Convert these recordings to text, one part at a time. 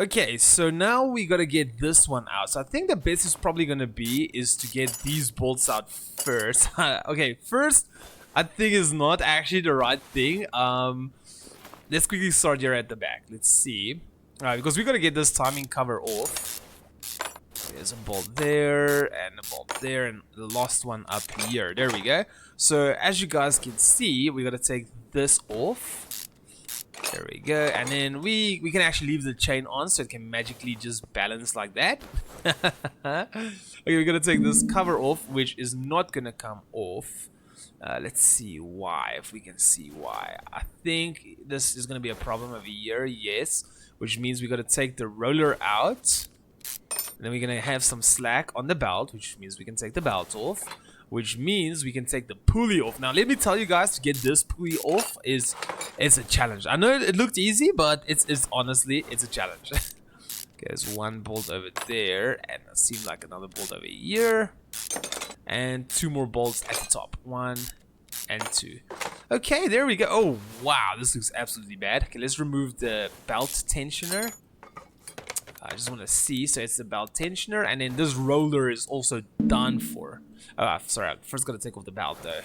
Okay, so now we gotta get this one out. So I think the best is probably gonna be is to get these bolts out first. Okay, first I think is not actually the right thing. Let's quickly start here at the back. Let's see. Alright, because we gotta get this timing cover off. There's a bolt there and a bolt there and the last one up here. There we go. So as you guys can see, we gotta take this off. There we go, and then we can actually leave the chain on so it can magically just balance like that. Okay, we're gonna take this cover off, which is not gonna come off. Let's see why, if we can see why. I think this is gonna be a problem over here, yes, which means we gotta take the roller out. And then we're gonna have some slack on the belt, which means we can take the belt off. Which means we can take the pulley off. Now, let me tell you guys, to get this pulley off it's a challenge. I know it looked easy, but it's honestly, it's a challenge. Okay, there's one bolt over there, and it seems like another bolt over here. And two more bolts at the top. 1 and 2. Okay, there we go. Oh, wow, this looks absolutely bad. Okay, let's remove the belt tensioner. I just want to see, so it's the belt tensioner, and then this roller is also done for. Sorry, I first got to take off the belt though.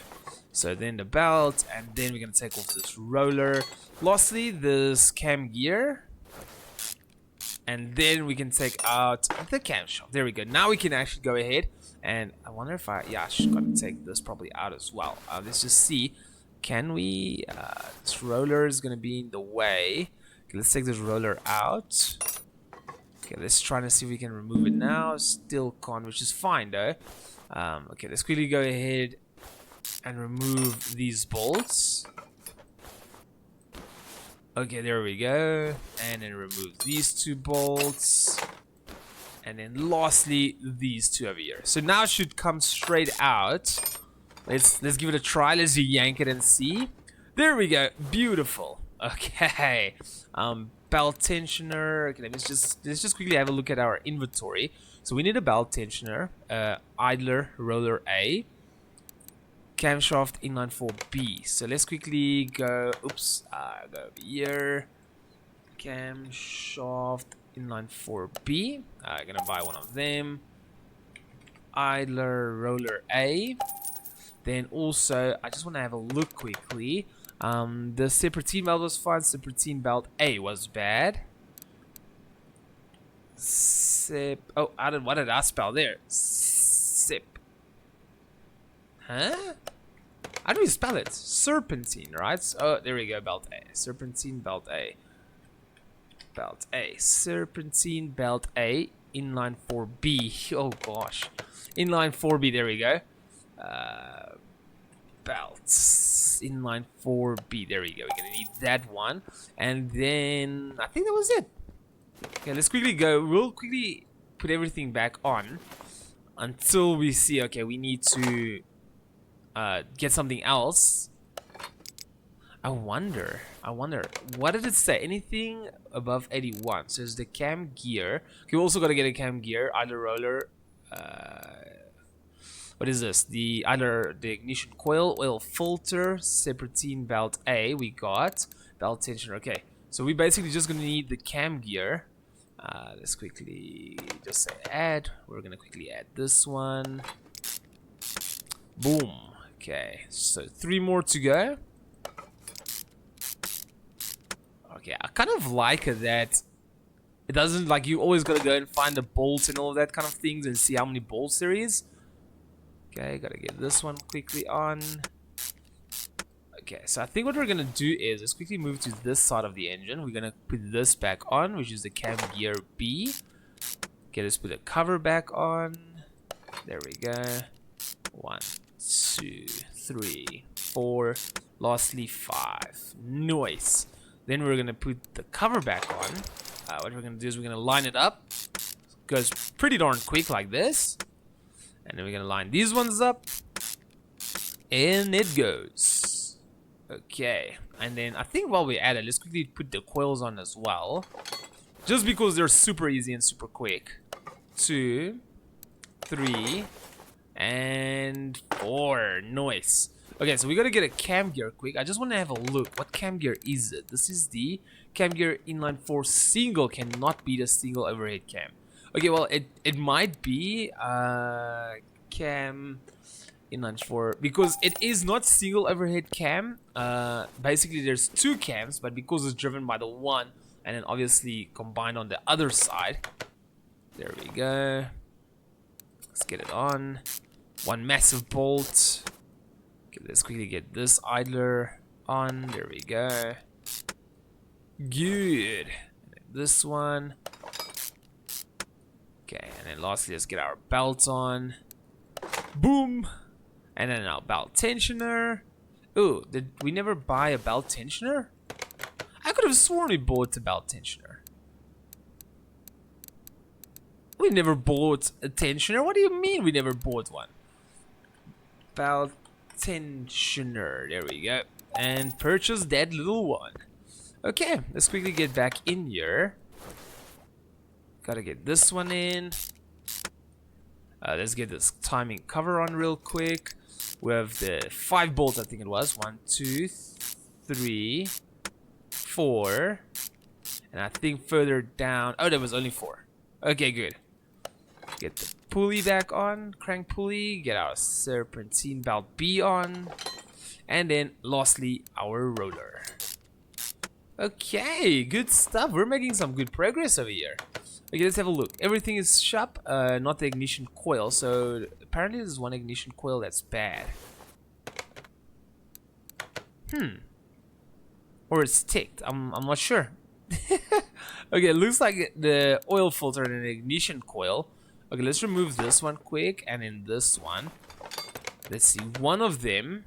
So then the belt, and then we're going to take off this roller. Lastly, this cam gear. And then we can take out the camshaft. There we go. Now we can actually go ahead, and I wonder if I should got to take this probably out as well. Let's just see. Can we, this roller is going to be in the way. Okay, let's take this roller out. Okay, let's try to see if we can remove it now. Still can't, which is fine though. Okay, let's quickly go ahead and remove these bolts. Okay, there we go. And then remove these 2 bolts. And then lastly, these 2 over here. So now it should come straight out. Let's give it a try. Let's yank it and see. There we go. Beautiful. Okay. Belt tensioner. Okay, let's just quickly have a look at our inventory. So we need a belt tensioner, idler, roller A, camshaft, inline 4B. So let's quickly go. Oops, go over here. Camshaft, inline 4B. I'm gonna buy one of them. Idler, roller A. Then also, I just want to have a look quickly. The serpentine belt was fine. Serpentine belt A was bad. Oh, what did I spell there? Sip. Huh? How do we spell it? Serpentine, right? Oh, there we go. Belt A. Serpentine belt A. Belt A. Serpentine belt A. Inline 4B. Oh gosh. Inline 4B. There we go. Belts. Inline 4B. There we go. We're gonna need that one. And then I think that was it. Okay, let's quickly go. We'll quickly put everything back on until we see. Okay, we need to get something else. I wonder. What did it say? Anything above 81. So it's the cam gear. Okay, we also gotta get a cam gear. Idler roller. What is this? The ignition coil, oil filter, serpentine belt A. We got belt tensioner. Okay, so we basically just gonna need the cam gear. Let's quickly just say add. We're gonna quickly add this one. Boom. Okay, so 3 more to go. Okay, I kind of like that. It doesn't, like, you always gotta go and find the bolts and all of that kind of things and see how many bolts there is. Okay, gotta get this one quickly on. Okay, so I think what we're gonna do is let's quickly move to this side of the engine. We're gonna put this back on, which is the cam gear B. Okay, let's put the cover back on. There we go. 1, 2, 3, 4. Lastly, 5. Nice. Then we're gonna put the cover back on. What we're gonna do is we're gonna line it up. It goes pretty darn quick like this. And then we're gonna line these ones up. And it goes. Okay. And then I think while we're at it, let's quickly put the coils on as well. Just because they're super easy and super quick. 2, 3, and 4. Nice. Okay, so we gotta get a cam gear quick. I just want to have a look. What cam gear is it? This is the cam gear inline 4 single. Cannot be the single overhead cam. Okay, well, it might be cam inline 4 because it is not single overhead cam. Basically, there's 2 cams, but because it's driven by the one, and then obviously combined on the other side. There we go. Let's get it on. One massive bolt. Okay, let's quickly get this idler on. There we go. Good. This one. Okay, and then lastly, let's get our belt on. Boom. And then our belt tensioner. Ooh, did we never buy a belt tensioner? I could have sworn we bought a belt tensioner. We never bought a tensioner. What do you mean we never bought one? Belt tensioner. There we go. And purchase that little one. Okay, let's quickly get back in here. Gotta get this one in. Let's get this timing cover on real quick. We have the 5 bolts, I think it was. 1, 2, 3, 4. And I think further down. Oh, there was only 4. Okay, good. Get the pulley back on. Crank pulley. Get our serpentine belt B on. And then lastly, our roller. Okay, good stuff. We're making some good progress over here. Okay, let's have a look. Everything is sharp, not the ignition coil. So apparently there's one ignition coil that's bad. Or it's ticked. I'm not sure. Okay, it looks like the oil filter and an ignition coil. Okay, let's remove this one quick, and in this one, let's see, one of them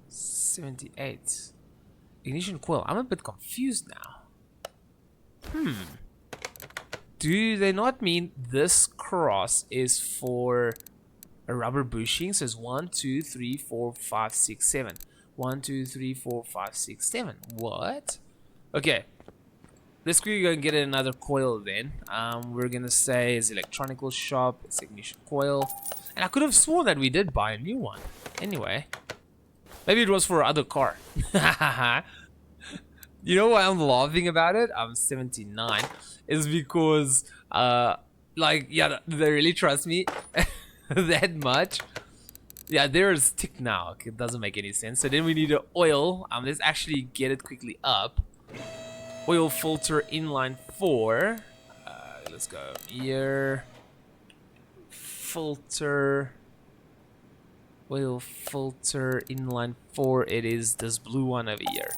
78 ignition coil. I'm a bit confused now. Do they not mean this cross is for a rubber bushing? So it's 1, 2, 3, 4, 5, 6, 7. 1, 2, 3, 4, 5, 6, 7. What? Okay. Let's quickly go and get another coil then. We're gonna say it's electronical shop, it's ignition coil. And I could have sworn that we did buy a new one. Anyway. Maybe it was for other car. You know why I'm laughing about it? I'm 79. Is because, like, yeah, they really trust me that much. Yeah, there's tick now. It doesn't make any sense. So then we need an oil. Let's actually get it quickly up. Oil filter inline 4. Let's go here. Filter. Oil filter inline 4. It is this blue one over here.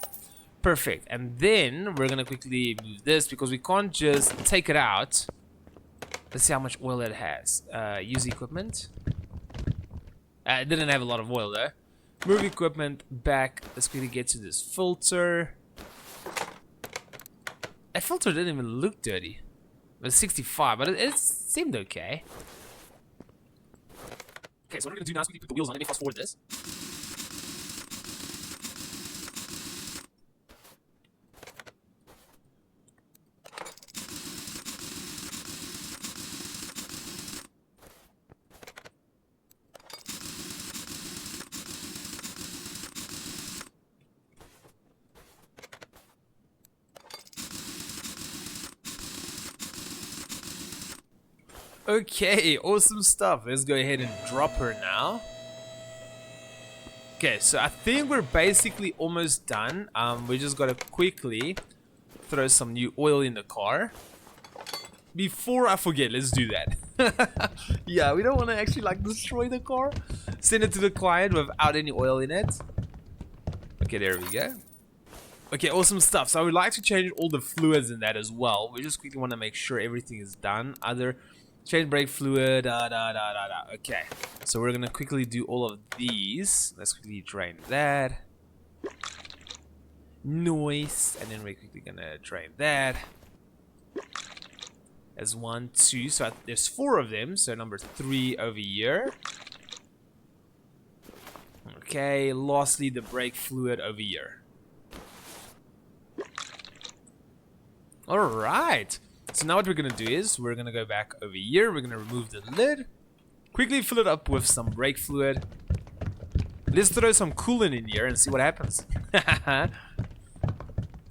Perfect. And then we're gonna quickly move this because we can't just take it out. Let's see how much oil it has. Use equipment. It didn't have a lot of oil though. Move equipment back. Let's quickly get to this filter. That filter didn't even look dirty. It was 65, but it seemed okay. Okay, so what we're gonna do now is we put the wheels on. Let me fast forward this. Okay, awesome stuff. Let's go ahead and drop her now. Okay, so I think we're basically almost done. We just gotta quickly throw some new oil in the car. Before I forget, let's do that. Yeah, we don't want to actually like destroy the car. Send it to the client without any oil in it. Okay, there we go. Okay, awesome stuff. So I would like to change all the fluids in that as well. We just quickly want to make sure everything is done. Either change brake fluid, Okay, so we're gonna quickly do all of these. Let's quickly drain that. Nice. And then we're quickly gonna drain that. There's 1, 2, so there's 4 of them. So number 3 over here. Okay, lastly the brake fluid over here. Alright. So now what we're gonna do is we're gonna go back over here. We're gonna remove the lid, quickly fill it up with some brake fluid, Let's throw some coolant in here and see what happens.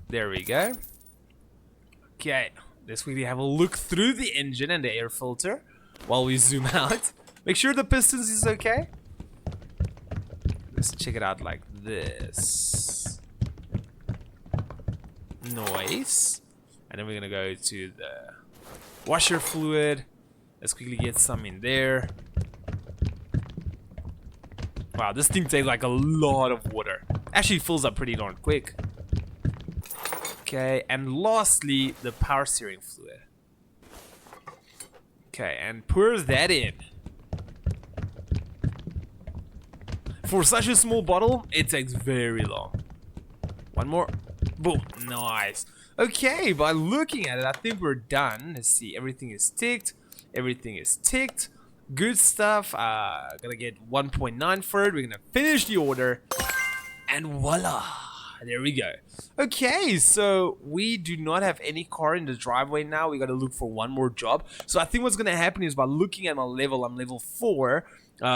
There we go. Okay, let's quickly have a look through the engine and the air filter while we zoom out. Make sure the pistons is okay. Let's check it out like this. Noise. And then we're gonna go to the washer fluid. Let's quickly get some in there. Wow, this thing takes like a lot of water. Actually fills up pretty darn quick. Okay, and lastly, the power steering fluid. Okay, and pour that in. For such a small bottle, it takes very long. One more. Boom. Nice. Okay, by looking at it, I think we're done. Let's see. Everything is ticked. Everything is ticked. Good stuff. Gonna get 1.9 for it. We're gonna finish the order. And voila. There we go. Okay, so we do not have any car in the driveway now. We gotta look for one more job. So I think what's gonna happen is by looking at my level, I'm level 4.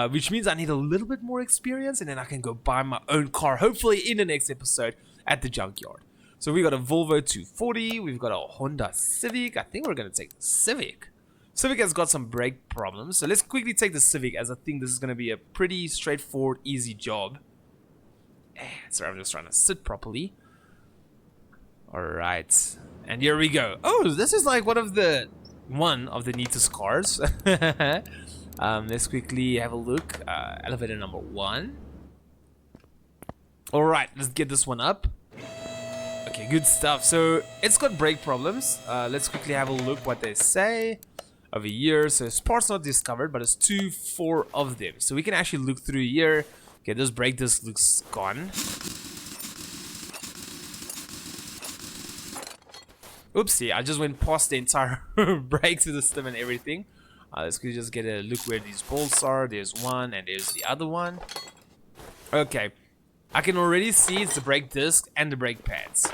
Which means I need a little bit more experience, and then I can go buy my own car, hopefully in the next episode at the junkyard. So we got a Volvo 240, we've got a Honda Civic. I think we're gonna take the Civic. Civic has got some brake problems, so let's quickly take the Civic, as I think this is gonna be a pretty straightforward, easy job. Sorry, I'm just trying to sit properly. Alright, and here we go. Oh, this is like one of the neatest cars. Let's quickly have a look. Elevator number 1. Alright, let's get this one up. Okay, good stuff. So it's got brake problems. Let's quickly have a look what they say. Over here, so parts not discovered, but it's 4 of them. So we can actually look through here. Okay, this brake disc looks gone. Oopsie, I just went past the entire brake system and everything. Let's just get a look where these bolts are. There's one and there's the other one. Okay, I can already see it's the brake disc and the brake pads.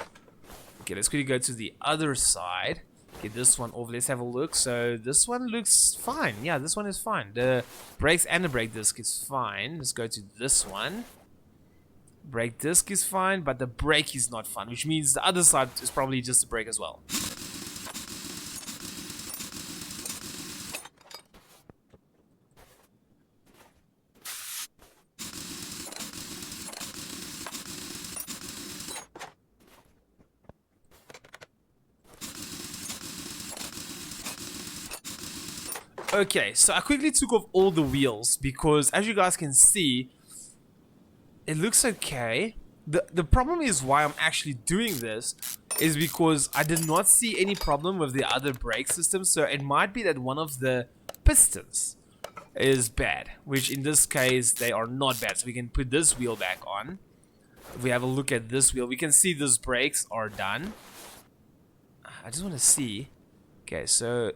Okay, let's quickly go to the other side. Get this one off. Let's have a look. So this one looks fine. Yeah, this one is fine. The brakes and the brake disc is fine. Let's go to this one. Brake disc is fine, but the brake is not fine, which means the other side is probably just the brake as well. Okay, so I quickly took off all the wheels because, as you guys can see, it looks okay. The problem is why I'm actually doing this is because I did not see any problem with the other brake system, so it might be that one of the pistons is bad, which in this case they are not bad. So we can put this wheel back on. If we have a look at this wheel, we can see those brakes are done. I just want to see. Okay, so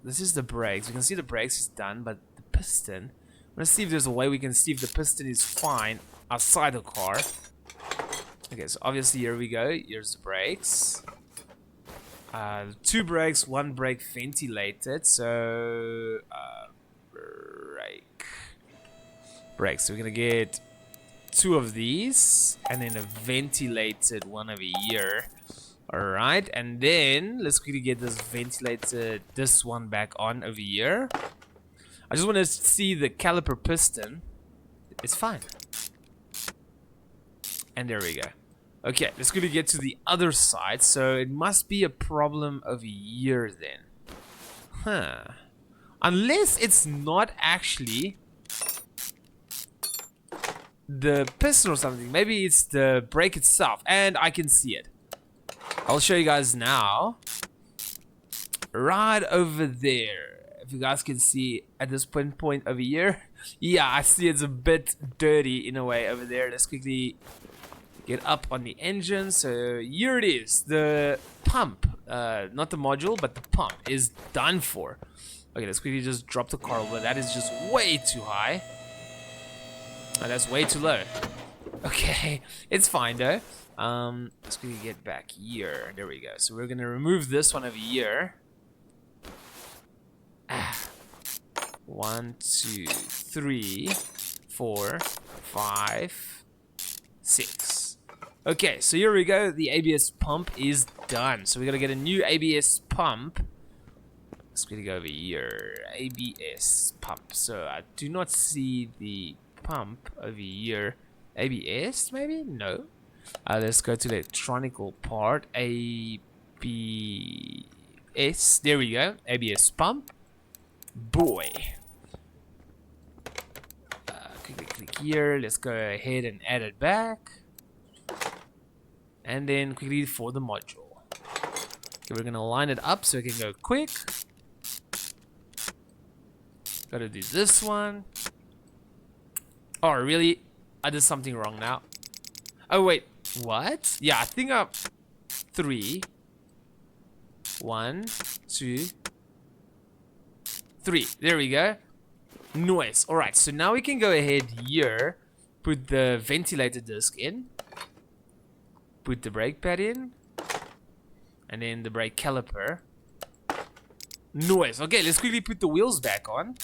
this is the brakes. We can see the brakes is done, but the piston, let's see if there's a way we can see if the piston is fine outside the car. Okay, so obviously here we go. Here's the brakes. 2 brakes, 1 brake ventilated. So brake. So we're gonna get 2 of these, and then a ventilated one over here. Alright, and then let's quickly get this one back on over here. I just want to see the caliper piston. It's fine. And there we go. Okay, let's quickly get to the other side. So it must be a problem over here then. Huh. Unless it's not actually the piston or something. Maybe it's the brake itself, and I can see it. I'll show you guys now. Right over there. If you guys can see at this point over here. Yeah, I see it's a bit dirty in a way over there. Let's quickly get up on the engine. So here it is. The pump, not the module, but the pump is done for. Okay, let's quickly just drop the car over. That is just way too high. Oh, that's way too low. Okay, it's fine though. Let's quickly get back here. There we go. So we're gonna remove this one over here. 1, 2, 3, 4, 5, 6. Okay, so here we go. The ABS pump is done. So we gotta get a new ABS pump. Let's quickly go over here. ABS pump. So I do not see the pump over here. ABS maybe? No. Let's go to the electronical part. ABS. There we go. ABS pump. Boy. Quickly click here. Let's go ahead and add it back. And then quickly for the module. Okay, we're gonna line it up so it can go quick. Gotta do this one. Oh, really? I did something wrong now. Oh, wait. What? Yeah, I think I'm 3. 1, 2, 3. There we go. Nice. Alright, so now we can go ahead here. Put the ventilator disc in. Put the brake pad in. And then the brake caliper. Nice. Okay, let's quickly put the wheels back on.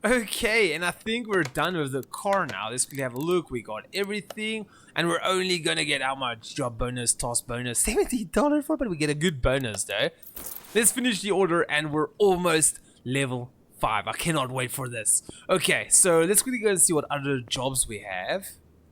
Okay, and I think we're done with the car now. Let's quickly have a look. We got everything, and we're only gonna get how much? Job bonus, task bonus, $70 for it, but we get a good bonus though. Let's finish the order, and we're almost level 5. I cannot wait for this. Okay, so let's quickly go and see what other jobs we have.